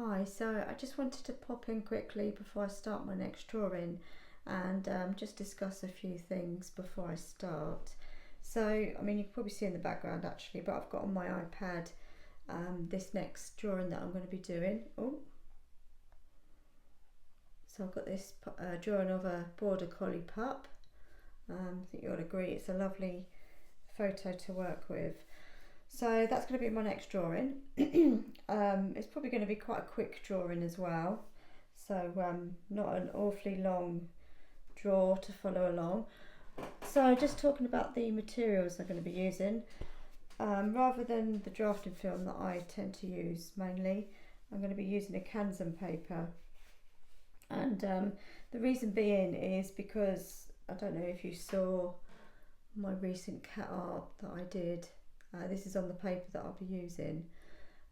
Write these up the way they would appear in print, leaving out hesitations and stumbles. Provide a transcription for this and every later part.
Hi, so I just wanted to pop in quickly before I start my next drawing and just discuss a few things before I start. So, I mean, you can probably see in the background actually, but I've got on my iPad this next drawing that I'm going to be doing. Oh, so I've got this drawing of a border collie pup. I think you'll agree it's a lovely photo to work with. So that's going to be my next drawing. It's probably going to be quite a quick drawing as well, so not an awfully long draw to follow along. So just talking about the materials I'm going to be using, rather than the drafting film that I tend to use mainly, I'm going to be using a Canson paper, and the reason being is because I don't know if you saw my recent cat art that I did. This is on the paper that I'll be using.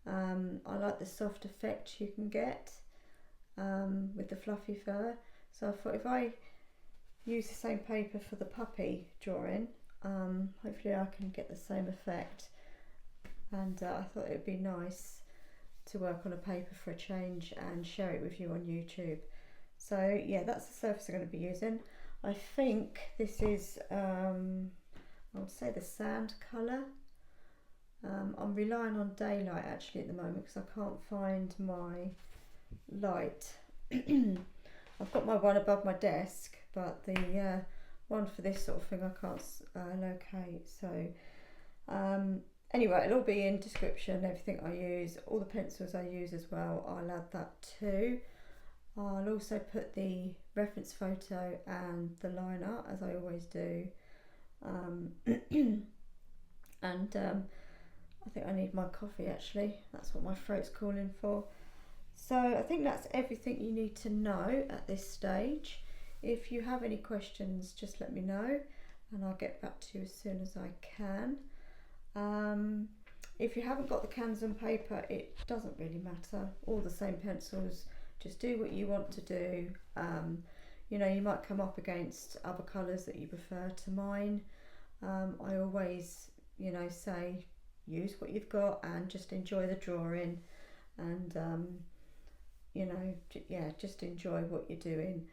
I like the soft effect you can get with the fluffy fur. So I thought if I use the same paper for the puppy drawing, hopefully I can get the same effect. And I thought it would be nice to work on a paper for a change and share it with you on YouTube. So yeah, that's the surface I'm going to be using. I think this is, I would say the sand colour. I'm relying on daylight actually at the moment because I can't find my light. I've got my one above my desk, but the one for this sort of thing I can't locate. So anyway, it'll all be in description, everything I use, all the pencils I use as well, I'll add that too. I'll also put the reference photo and the line art as I always do. I think I need my coffee actually, that's what my throat's calling for. So I think that's everything you need to know at this stage. If you have any questions, just let me know and I'll get back to you as soon as I can. If you haven't got the Canson paper, it doesn't really matter, all the same pencils, just do what you want to do. You know, you might come up against other colours that you prefer to mine. I always, you know, say use what you've got and just enjoy the drawing, and you know, yeah, just enjoy what you're doing.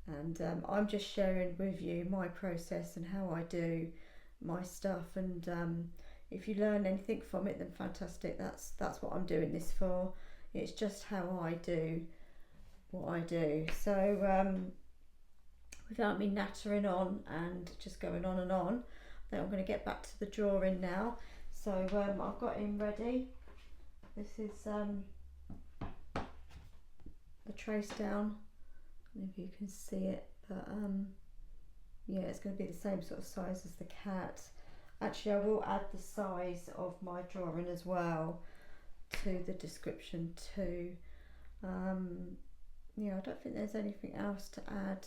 And I'm just sharing with you my process and how I do my stuff, and if you learn anything from it, then fantastic. That's what I'm doing this for. It's just how I do what I do. So without me nattering on and just going on and on, then I'm going to get back to the drawing now. So I've got him ready. This is the trace down. I don't know if you can see it, but yeah, it's going to be the same sort of size as the cat. Actually, I will add the size of my drawing as well to the description too. Yeah, I don't think there's anything else to add.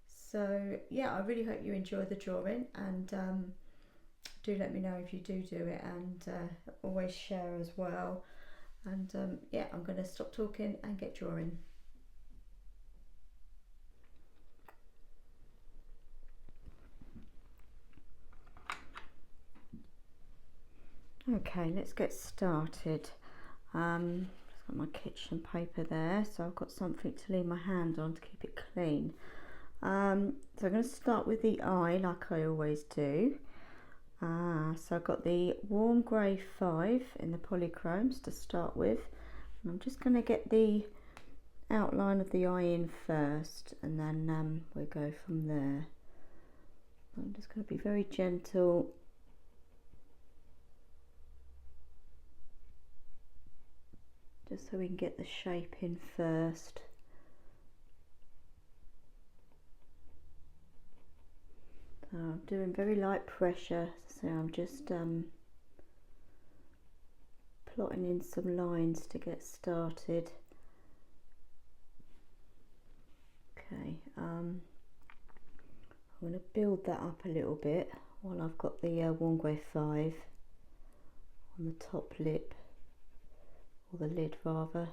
So yeah, I really hope you enjoy the drawing, and do let me know if you do it, and always share as well. And yeah, I'm going to stop talking and get drawing. Okay, let's get started. I've got my kitchen paper there, so I've got something to leave my hand on to keep it clean. So I'm going to start with the eye like I always do. So I've got the warm grey 5 in the polychromes to start with, and I'm just going to get the outline of the eye in first, and then we'll go from there. I'm just going to be very gentle. Just so we can get the shape in first. So I'm doing very light pressure, so I'm just plotting in some lines to get started. Okay, I'm going to build that up a little bit while I've got the warm grey 5 on the top lip, or the lid rather.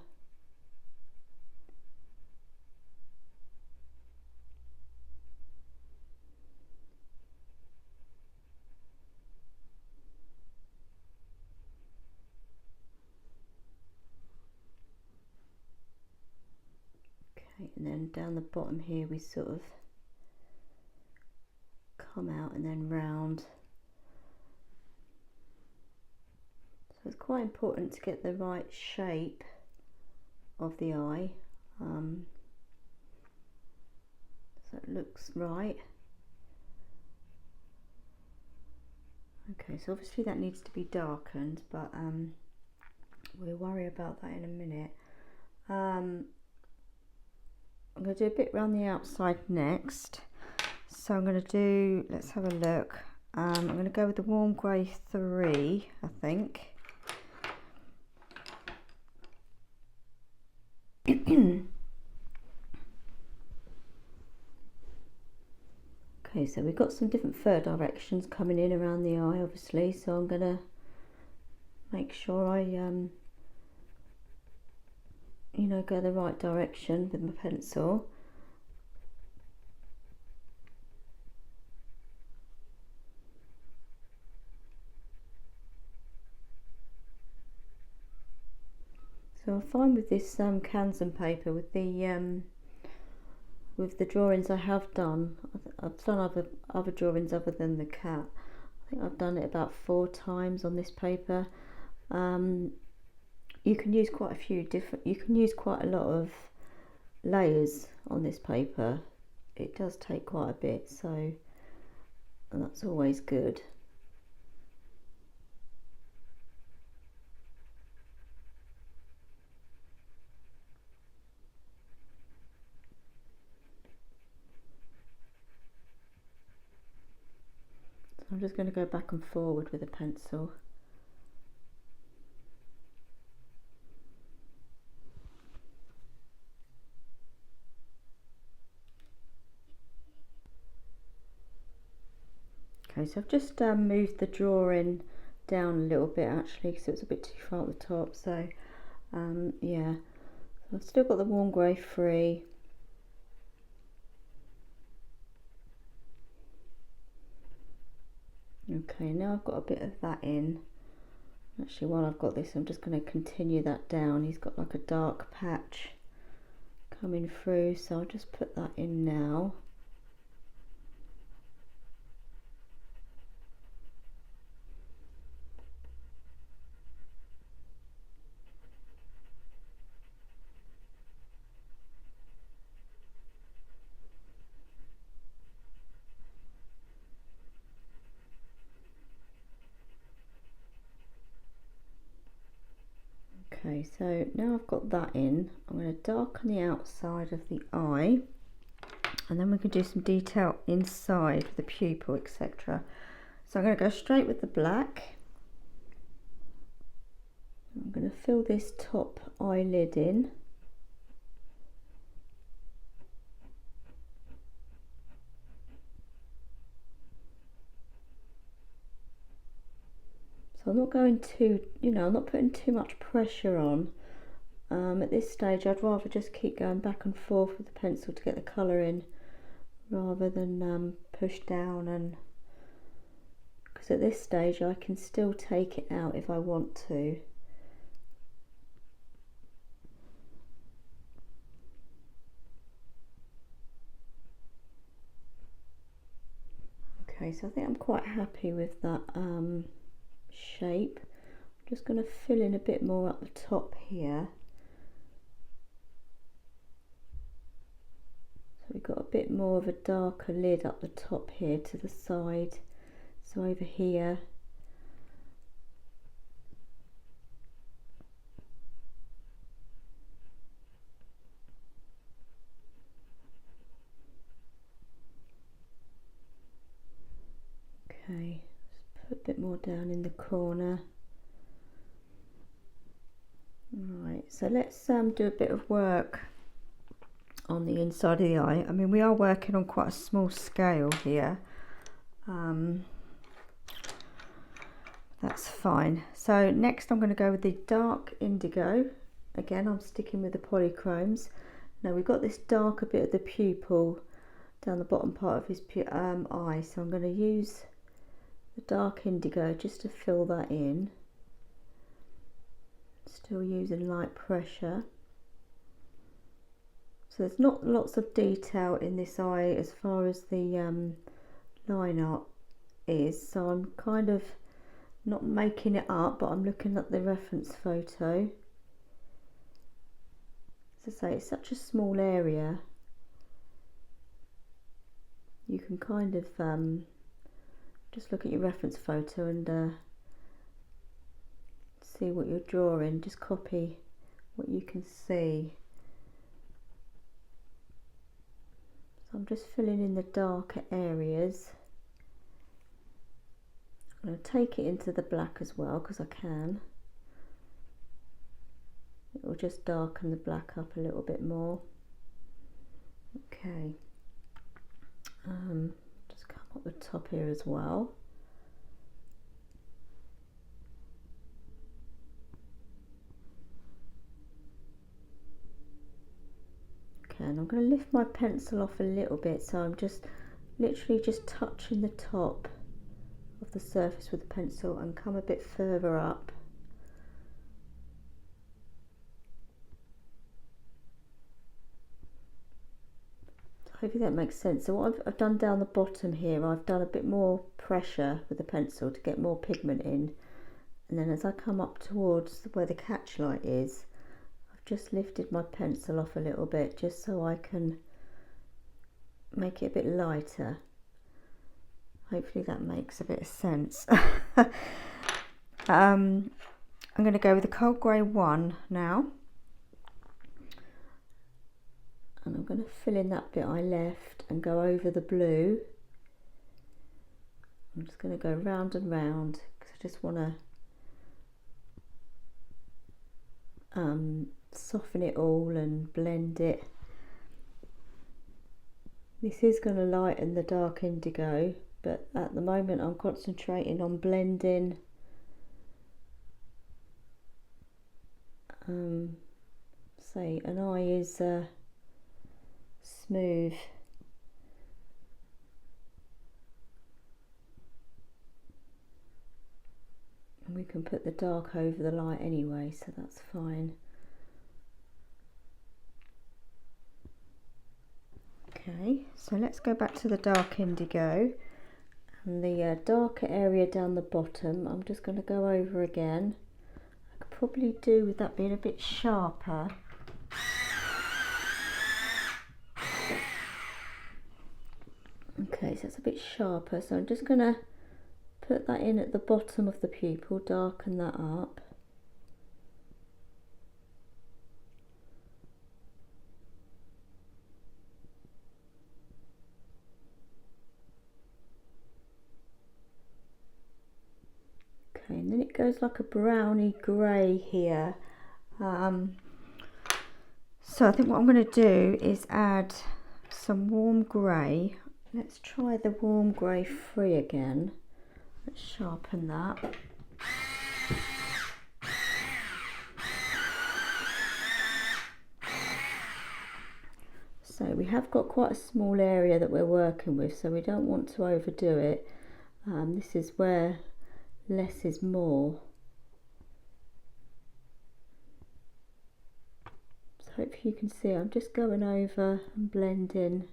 and then down the bottom here we sort of come out and then round. So it's quite important to get the right shape of the eye, so it looks right. Okay, so obviously that needs to be darkened, but we'll worry about that in a minute. I'm going to do a bit around the outside next. So I'm going to do, let's have a look. I'm going to go with the warm grey 3, I think. Okay, so we've got some different fur directions coming in around the eye, obviously, so I'm going to make sure I, you know, go the right direction with my pencil. So I find with this Kanzen paper, with the drawings I have done, I've done other drawings other than the cat. I think I've done it about 4 times on this paper. You can use quite a few different, you can use quite a lot of layers on this paper. It does take quite a bit, so that's always good. I'm just going to go back and forward with a pencil. Okay, so I've just moved the drawing down a little bit actually, because it was a bit too far at the top. So yeah, so I've still got the warm grey 3. Okay, now I've got a bit of that in. Actually, while I've got this, I'm just going to continue that down. He's got like a dark patch coming through, so I'll just put that in now. Okay, so now I've got that in, I'm going to darken the outside of the eye, and then we can do some detail inside with the pupil, etc. So I'm going to go straight with the black. I'm going to fill this top eyelid in. So I'm not going too, I'm not putting too much pressure on. At this stage I'd rather just keep going back and forth with the pencil to get the colour in, rather than push down, and because at this stage I can still take it out if I want to. Okay, so I think I'm quite happy with that shape. I'm just going to fill in a bit more up the top here. So we've got a bit more of a darker lid up the top here to the side. So over here. Okay, just put a bit more down in the corner. Right, so let's do a bit of work on the inside of the eye. I mean, we are working on quite a small scale here. That's fine. So next I'm going to go with the dark indigo. Again, I'm sticking with the polychromes. Now we've got this darker bit of the pupil down the bottom part of his eye, so I'm going to use the dark indigo just to fill that in. Still using light pressure. So there's not lots of detail in this eye as far as the line art is, so I'm kind of not making it up, but I'm looking at the reference photo. As I say, it's such a small area, you can kind of just look at your reference photo and see what you're drawing, just copy what you can see. So I'm just filling in the darker areas. I'm going to take it into the black as well because I can. It will just darken the black up a little bit more. Okay. Just come up the top here as well. Okay, and I'm going to lift my pencil off a little bit, so I'm just literally just touching the top of the surface with the pencil and come a bit further up. Hopefully that makes sense. So what I've done down the bottom here, I've done a bit more pressure with the pencil to get more pigment in, and then as I come up towards where the catch light is, I've just lifted my pencil off a little bit just so I can make it a bit lighter. Hopefully that makes a bit of sense. I'm going to go with the cold grey 1 now. And I'm going to fill in that bit I left and go over the blue. I'm just going to go round and round because I just want to soften it all and blend it. This is going to lighten the dark indigo, but at the moment I'm concentrating on blending say an eye is smooth. And we can put the dark over the light anyway, so that's fine. Okay, so let's go back to the dark indigo and the darker area down the bottom. I'm just going to go over again. I could probably do with that being a bit sharper. Okay, so it's a bit sharper, so I'm just going to put that in at the bottom of the pupil, darken that up. Okay, and then it goes like a browny grey here. So I think what I'm going to do is add some warm grey. Let's try the warm grey 3 again. Let's sharpen that. So we have got quite a small area that we're working with, so we don't want to overdo it. This is where less is more. So hopefully you can see I'm just going over and blending.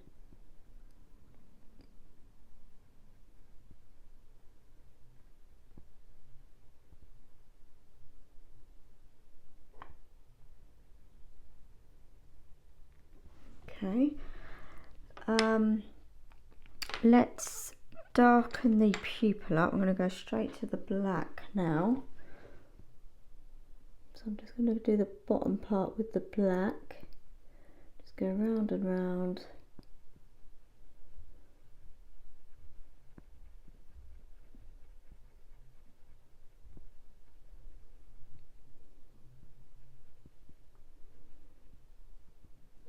Okay, let's darken the pupil up. I'm going to go straight to the black now. So I'm just going to do the bottom part with the black. Just go round and round.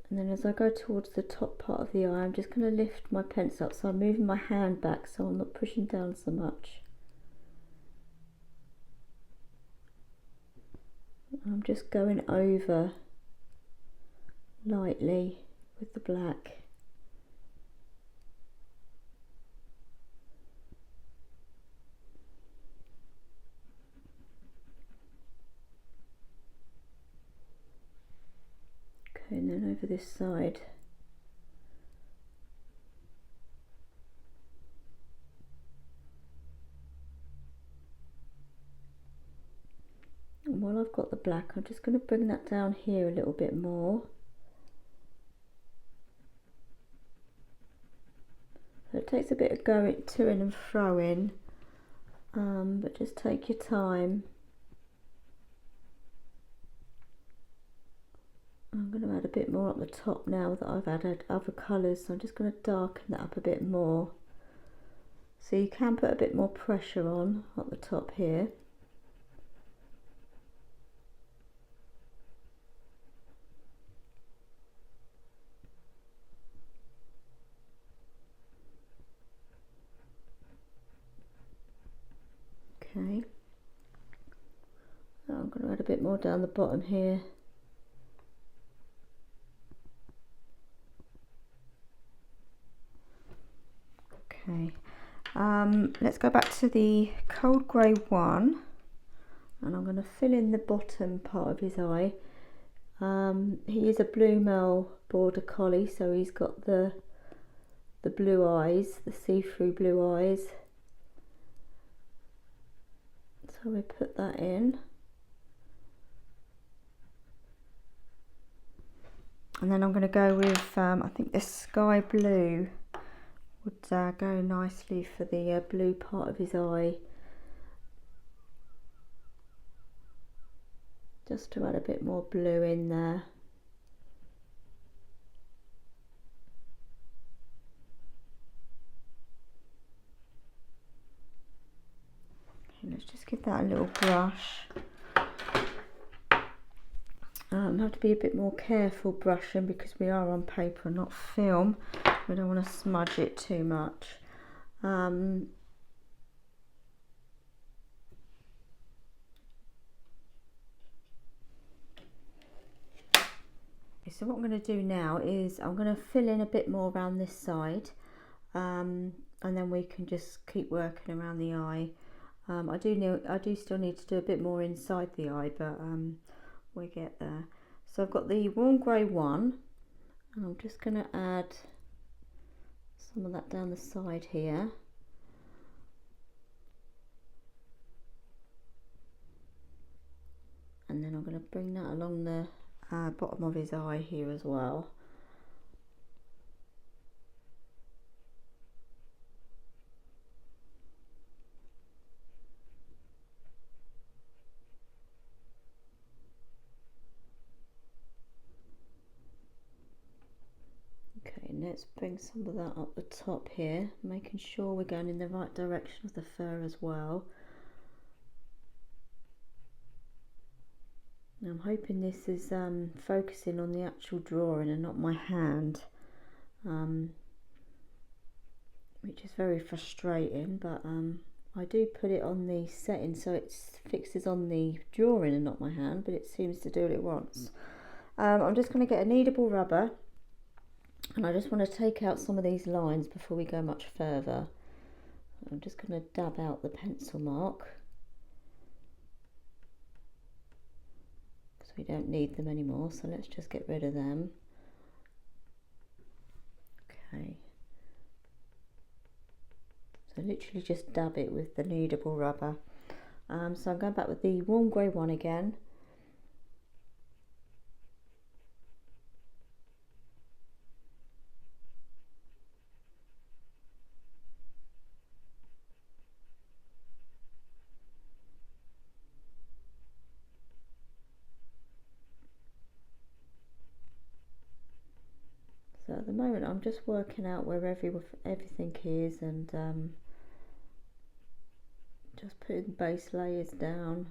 And then as I go towards the top part of the eye, I'm just going to lift my pencil up, so I'm moving my hand back so I'm not pushing down so much. I'm just going over lightly with the black. and then over this side. And while I've got the black, I'm just going to bring that down here a little bit more. So it takes a bit of going to and froing, but just take your time. I'm going to add a bit more up the top now that I've added other colours, so I'm just going to darken that up a bit more. So you can put a bit more pressure on at the top here. Okay. Now I'm going to add a bit more down the bottom here. Okay, let's go back to the cold grey one, and I'm going to fill in the bottom part of his eye. He is a blue male border collie, so he's got the blue eyes, the see-through blue eyes. So we put that in. And then I'm going to go with, I think this sky blue would go nicely for the blue part of his eye. Just to add a bit more blue in there. Okay, let's just give that a little brush. Have to be a bit more careful brushing because we are on paper and not film. We don't want to smudge it too much. So what I'm going to do now is I'm going to fill in a bit more around this side, and then we can just keep working around the eye. I do still need to do a bit more inside the eye, but we get there. So I've got the warm grey one, and I'm just going to add some of that down the side here. And then I'm going to bring that along the bottom of his eye here as well. Okay, let's bring some of that up the top here, making sure we're going in the right direction of the fur as well. I'm hoping this is focusing on the actual drawing and not my hand, which is very frustrating, but I do put it on the setting so it fixes on the drawing and not my hand, but it seems to do what it wants. I'm just going to get a kneadable rubber, and I just want to take out some of these lines before we go much further. I'm just going to dab out the pencil mark, we don't need them anymore, so let's just get rid of them. Okay, so literally just dab it with the kneadable rubber. So I'm going back with the warm grey one again. So at the moment I'm just working out where everything is, and just putting base layers down.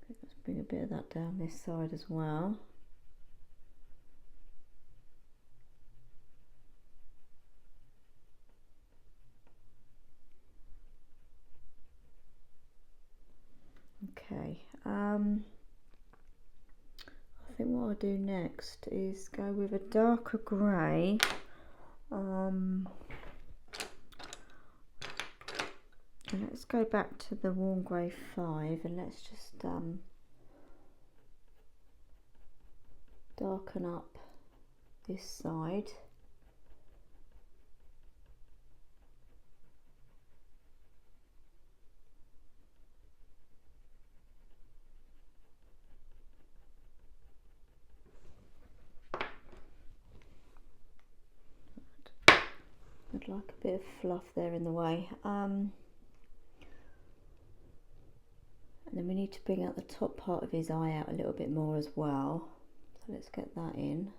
Let's bring a bit of that down this side as well. Okay, I think what I'll do next is go with a darker grey. And let's go back to the warm grey 5 and let's just darken up this side. I'd like a bit of fluff there in the way. And then we need to bring out the top part of his eye out a little bit more as well. So let's get that in.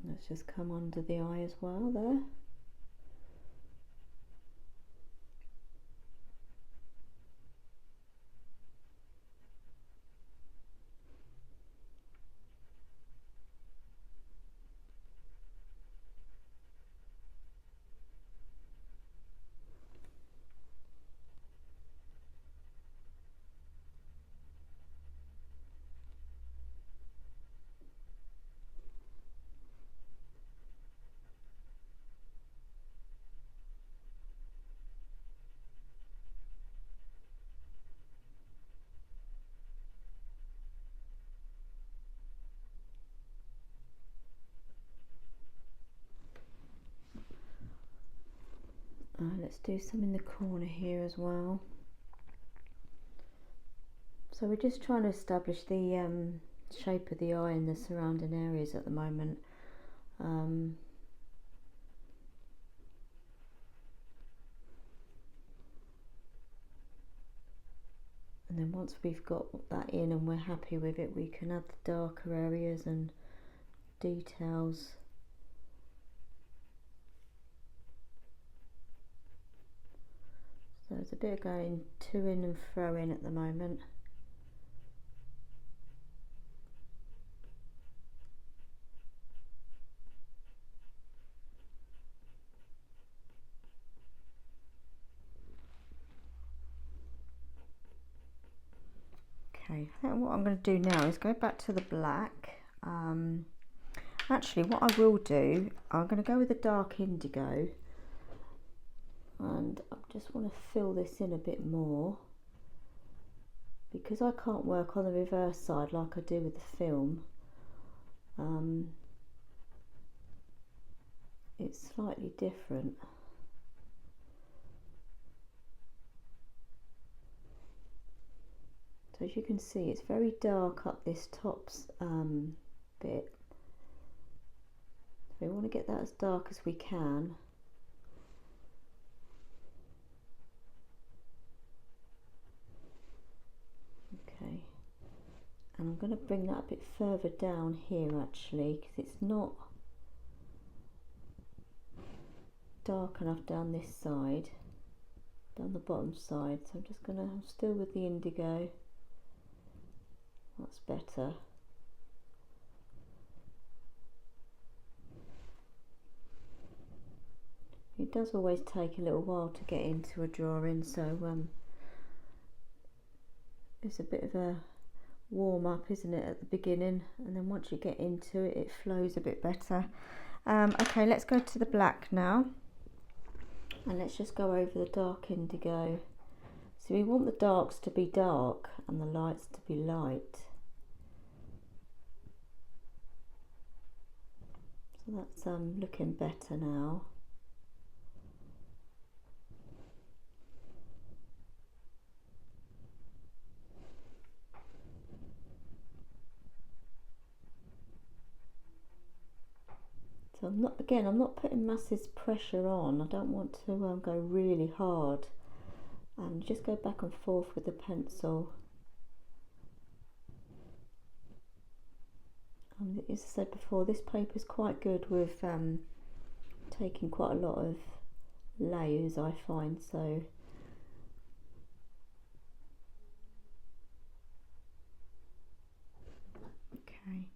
Let's just come under the eye as well there. Let's do some in the corner here as well. So we're just trying to establish the shape of the eye in the surrounding areas at the moment. And then once we've got that in and we're happy with it, we can add the darker areas and details. So there's a bit of going to in and fro in at the moment. Okay, I think what I'm going to do now is go back to the black. Actually, what I will do, I'm going to go with the dark indigo. And I just want to fill this in a bit more, because I can't work on the reverse side like I do with the film. It's slightly different. So as you can see, it's very dark up this top bit. So we want to get that as dark as we can. Okay, and I'm going to bring that a bit further down here actually, because it's not dark enough down this side, down the bottom side. So I'm just going to, I'm still with the indigo. That's better. It does always take a little while to get into a drawing, so it's a bit of a warm up, isn't it, at the beginning, and then once you get into it, it flows a bit better. Okay, let's go to the black now, and let's just go over the dark indigo. So we want the darks to be dark and the lights to be light. So that's looking better now. So I'm not putting massive pressure on. I don't want to go really hard, and just go back and forth with the pencil. And as I said before, this paper is quite good with taking quite a lot of layers, I find. So okay,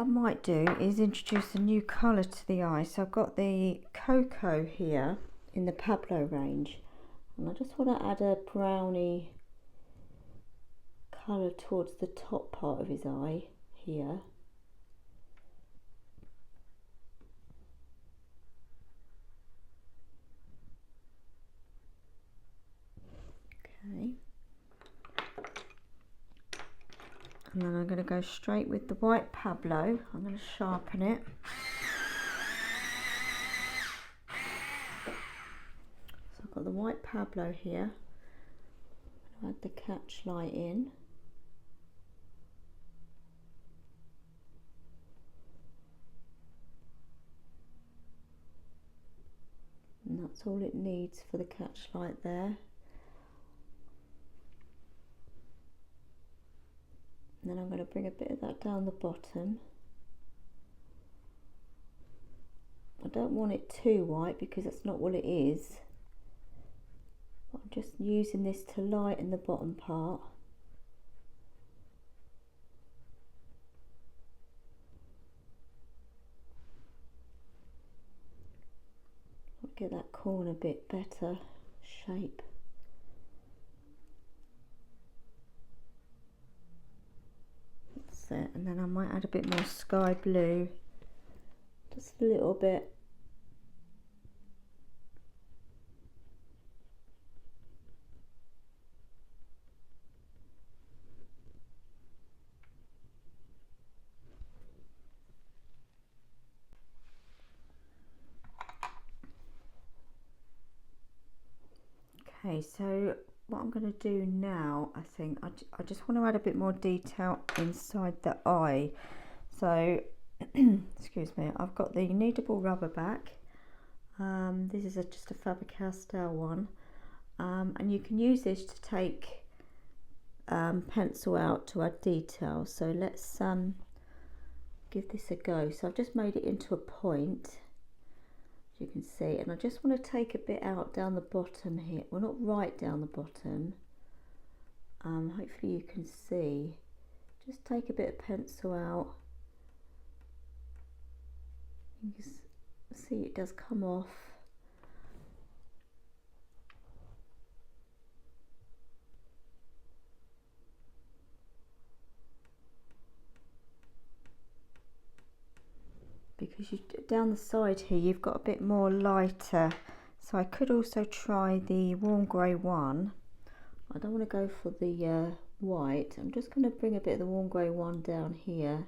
I might do is introduce a new colour to the eye. So I've got the Cocoa here in the Pablo range, and I just want to add a browny colour towards the top part of his eye here. Okay. And then I'm going to go straight with the white Pablo. I'm going to sharpen it. So I've got the white Pablo here. I'll add the catch light in. And that's all it needs for the catch light there. And then I'm going to bring a bit of that down the bottom. I don't want it too white because that's not what it is. I'm just using this to lighten the bottom part. Get that corner a bit better shape. That's it. And then I might add a bit more sky blue, just a little bit. Okay, so what I'm going to do now, I think, I just want to add a bit more detail inside the eye. So, excuse me, I've got the kneadable rubber back. This is just a Fabre Castell one. And you can use this to take pencil out to add detail. So let's give this a go. So I've just made it into a point, you can see, and I just want to take a bit out down the bottom here. Well, not right down the bottom. Hopefully you can see. Just take a bit of pencil out. You can see it does come off. Because down the side here you've got a bit more lighter, so I could also try the warm grey one. I don't want to go for the white. I'm just going to bring a bit of the warm grey one down here.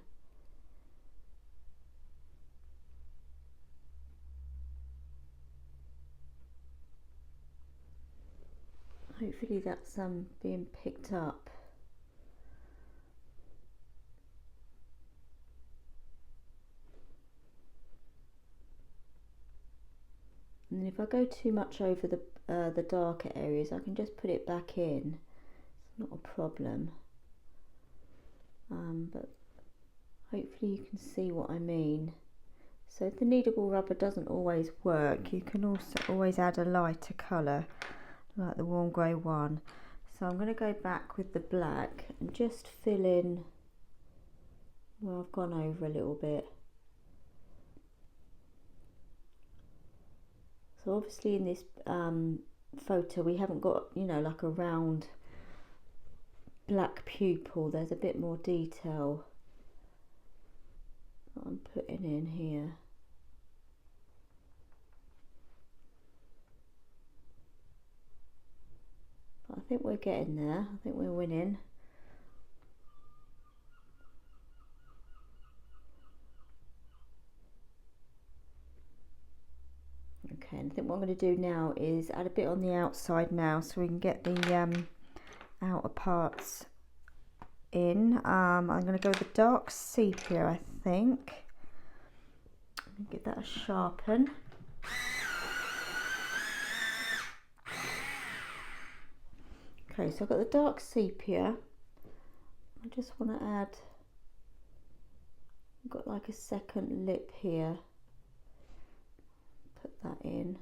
Hopefully that's being picked up. And if I go too much over the darker areas, I can just put it back in. It's not a problem. But hopefully you can see what I mean. So if the kneadable rubber doesn't always work, you can also always add a lighter colour, like the warm grey one. So I'm going to go back with the black and just fill in where I've gone over a little bit. So obviously in this photo we haven't got, you know, like a round black pupil. There's a bit more detail that I'm putting in here. But I think we're getting there. I think we're winning. Okay, and I think what I'm going to do now is add a bit on the outside now so we can get the outer parts in. I'm going to go with the dark sepia, I think. Give that a sharpen. Okay, so I've got the dark sepia. I just want to add, I've got like a second lip here. Put that in.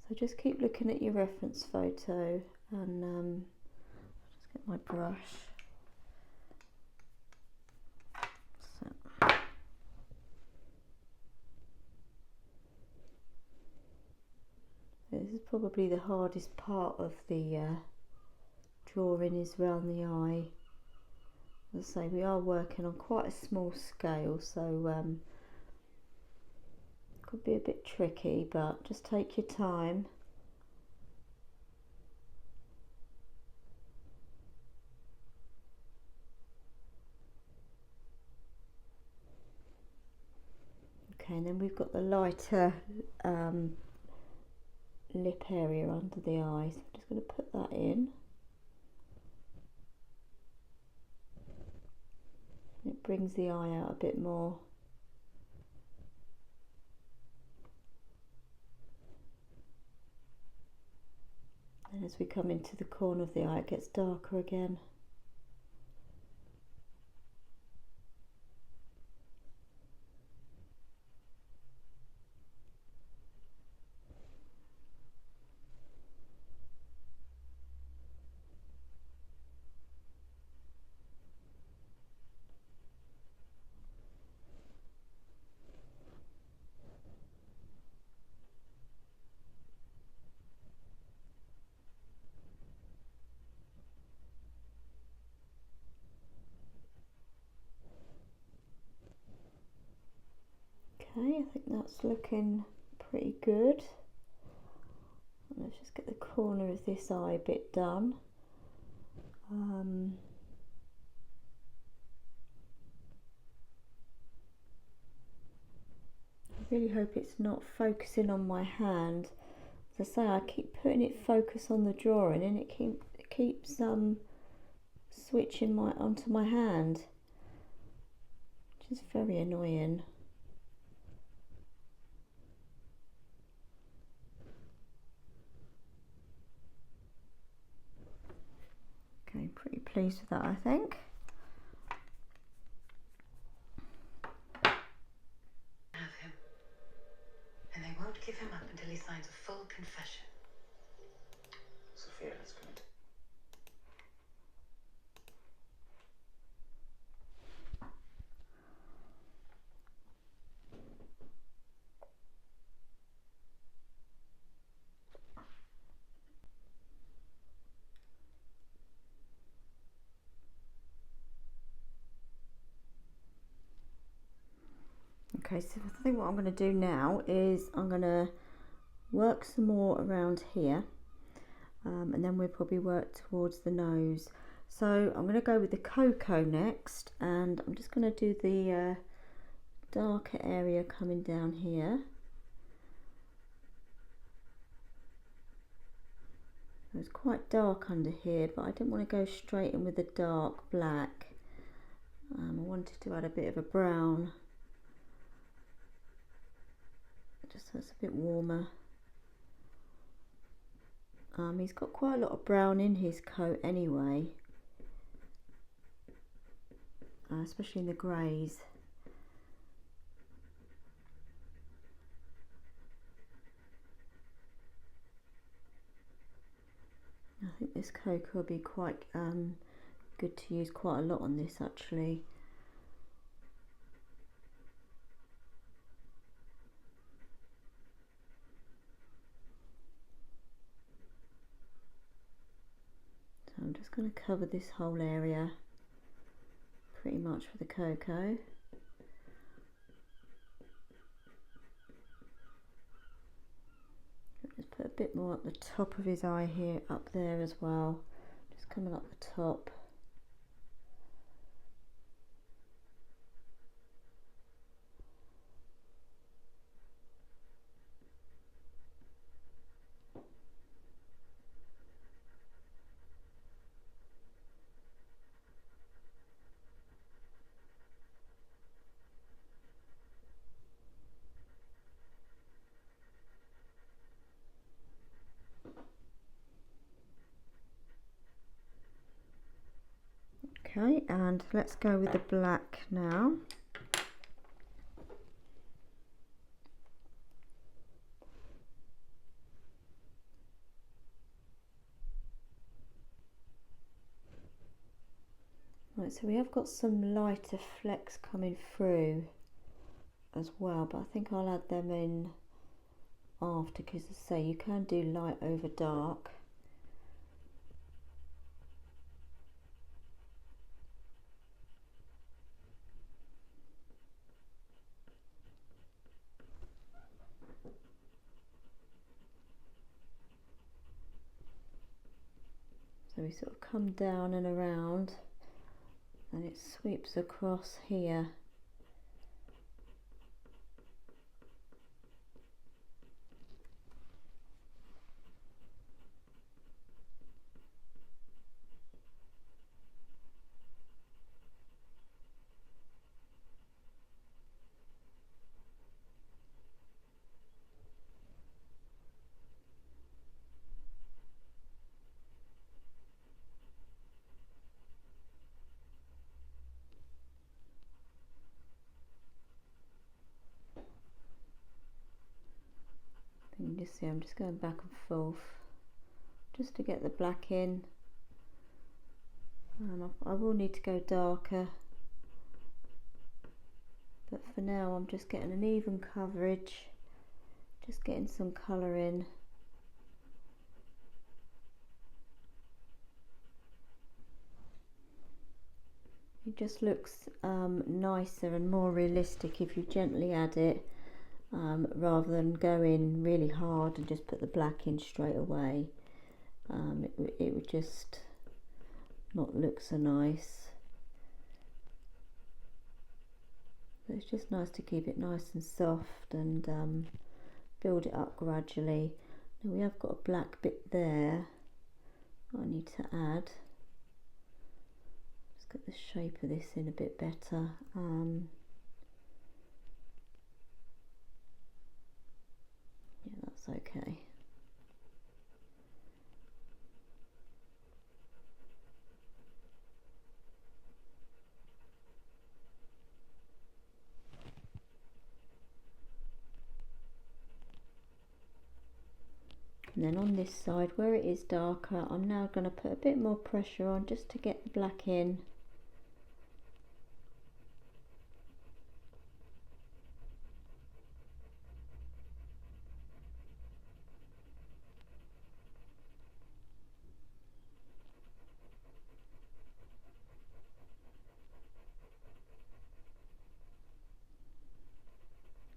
So just keep looking at your reference photo and Get my brush. So. This is probably the hardest part of the drawing, is round the eye. As I say, we are working on quite a small scale, so could be a bit tricky, but just take your time. Okay, and then we've got the lighter lip area under the eye, so I'm just going to put that in. It brings the eye out a bit more. And as we come into the corner of the eye, it gets darker again. Okay, I think that's looking pretty good. Let's just get the corner of this eye bit done. I really hope it's not focusing on my hand. As I say, I keep putting it focus on the drawing, and it keeps switching onto my hand, which is very annoying. Okay, pretty pleased with that, I think. Have him, and they won't give him up until he signs a full confession. Sophia, let's go. Okay, so I think what I'm going to do now is I'm going to work some more around here, and then we'll probably work towards the nose. So I'm going to go with the cocoa next, and I'm just going to do the darker area coming down here. It's quite dark under here, but I didn't want to go straight in with the dark black. I wanted to add a bit of a brown, just so it's a bit warmer. He's got quite a lot of brown in his coat anyway, especially in the greys. I think this cocoa will be quite good to use quite a lot on this actually. So I'm just going to cover this whole area pretty much with the cocoa. Just put a bit more at the top of his eye here, up there as well, just coming up the top. Okay, and let's go with the black now. Right, so we have got some lighter flecks coming through as well, but I think I'll add them in after, because as I say, you can do light over dark. So we sort of come down and around and it sweeps across here. You can just see I'm just going back and forth just to get the black in. I will need to go darker, but for now I'm just getting an even coverage, just getting some colour in. It just looks nicer and more realistic if you gently add it, rather than go in really hard and just put the black in straight away. It would just not look so nice. But it's just nice to keep it nice and soft and build it up gradually. Now we have got a black bit there I need to add. Just get the shape of this in a bit better. Yeah, that's okay. And then on this side where it is darker, I'm now going to put a bit more pressure on just to get the black in.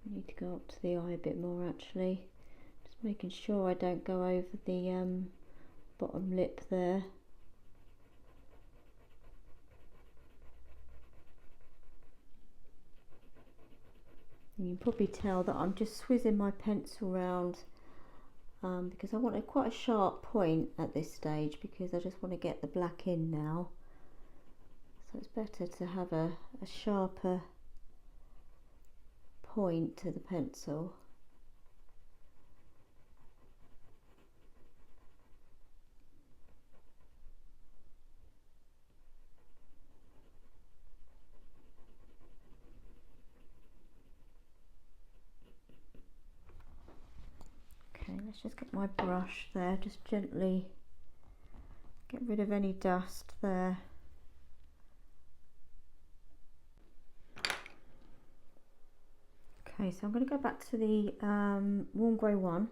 I need to go up to the eye a bit more actually. Just making sure I don't go over the bottom lip there. And you can probably tell that I'm just swizzing my pencil round because I want quite a sharp point at this stage, because I just want to get the black in now. So it's better to have a sharper point to the pencil. Okay, let's just get my brush there, just gently get rid of any dust there. Okay, so I'm going to go back to the warm grey one.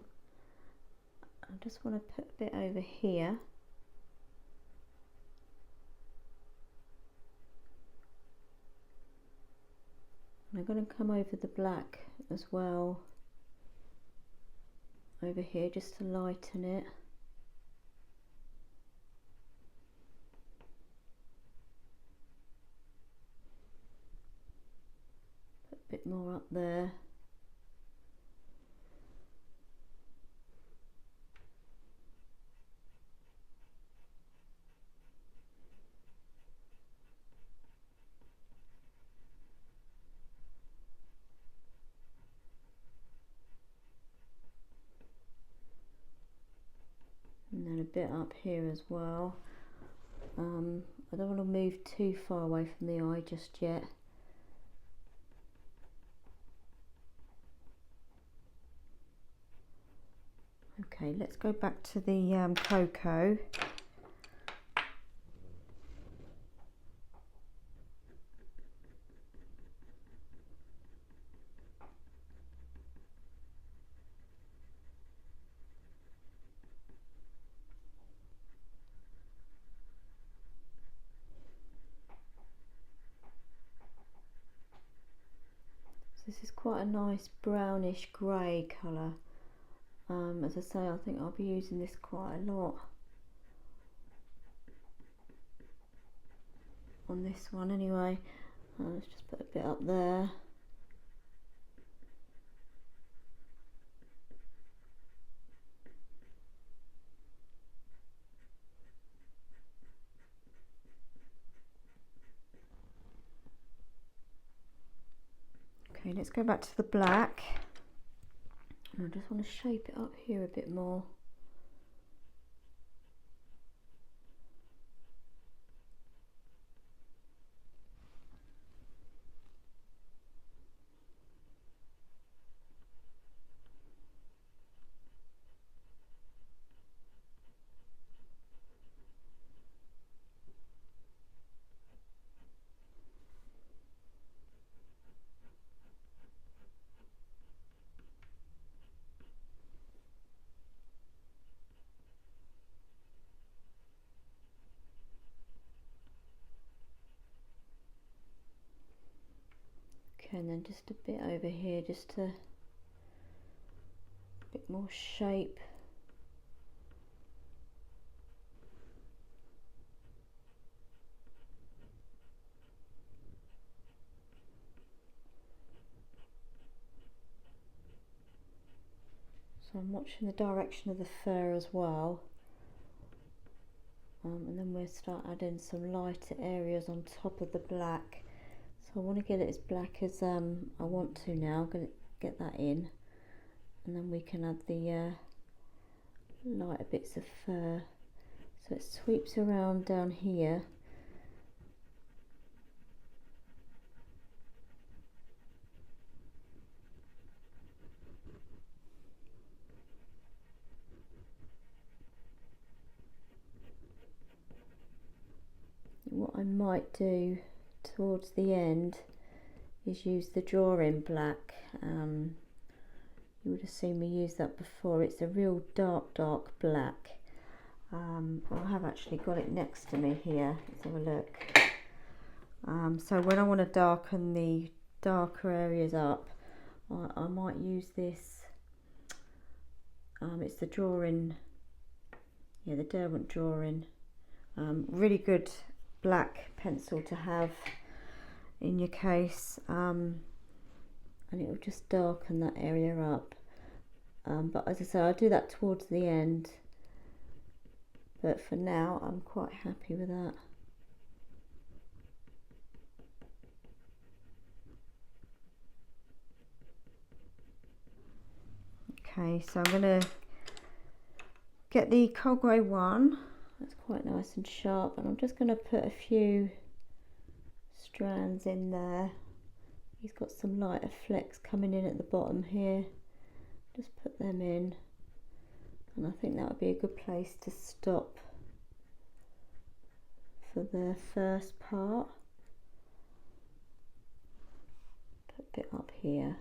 I just want to put a bit over here. And I'm going to come over the black as well, over here, just to lighten it. Put a bit more up there. And then a bit up here as well. I don't want to move too far away from the eye just yet. Okay, let's go back to the cocoa. So this is quite a nice brownish grey colour. As I say, I think I'll be using this quite a lot on this one anyway. Let's just put a bit up there. Okay, let's go back to the black. I just want to shape it up here a bit more. Okay, and then just a bit over here, just to a bit more shape. So I'm watching the direction of the fur as well. And then we'll start adding some lighter areas on top of the black. So I want to get it as black as I want to now. I'm going to get that in, and then we can add the lighter bits of fur. So it sweeps around down here. What I might do towards the end is use the drawing black. You would have seen me use that before. It's a real dark black. I have actually got it next to me here. Let's have a look. So when I want to darken the darker areas up, I might use this. It's the drawing, yeah, the Derwent drawing. Really good black pencil to have in your case, and it will just darken that area up. But as I say, I'll do that towards the end, but for now I'm quite happy with that. Okay, so I'm going to get the coal grey one. That's quite nice and sharp, and I'm just going to put a few strands in there. He's got some lighter flecks coming in at the bottom here. Just put them in, and I think that would be a good place to stop for the first part. Put a bit up here.